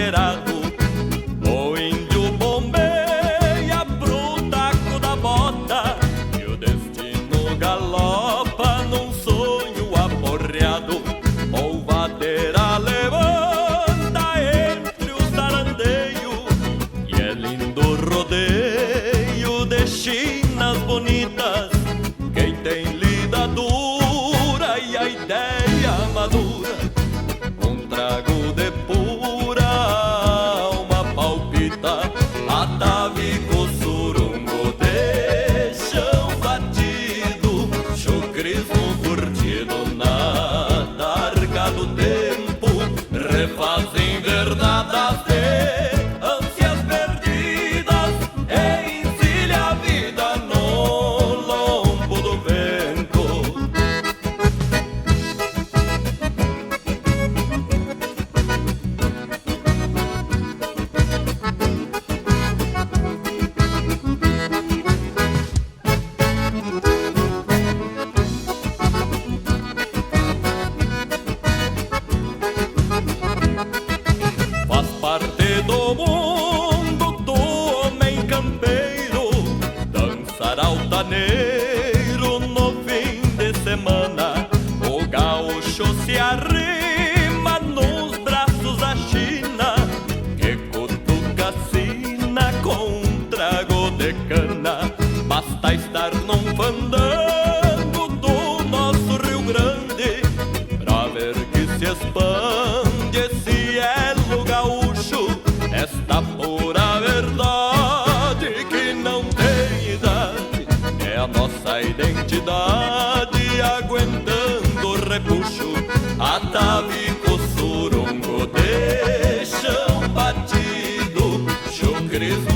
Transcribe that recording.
madeirado. O índio bombeia pro taco da bota e o destino galopa num sonho aporreado. Polvadeira levanta entre os zarandeios e é lindo rodeio de chinas bonitas. Quem tem lida dura e a ideia madura, um trago de pura alma palpita. Atavico surungo de chão batido, chucrismo curtido na darga do tempo. Refazem verdadas de ânsias perdidas e encilha a vida no lombo do vento. Faz parte do mundo do homem campeiro dançar altaneiro no fim de semana. O gaúcho se arrima nos braços da China, que cutuca a sina com um trago de cana. Basta estar num fandango do nosso Rio Grande pra ver que se expande esse elo gaúcho, esta pura verdade que não tem idade. É a nossa identidade aguentando o repuxo. Atavico surungo de chão batido, chucrismo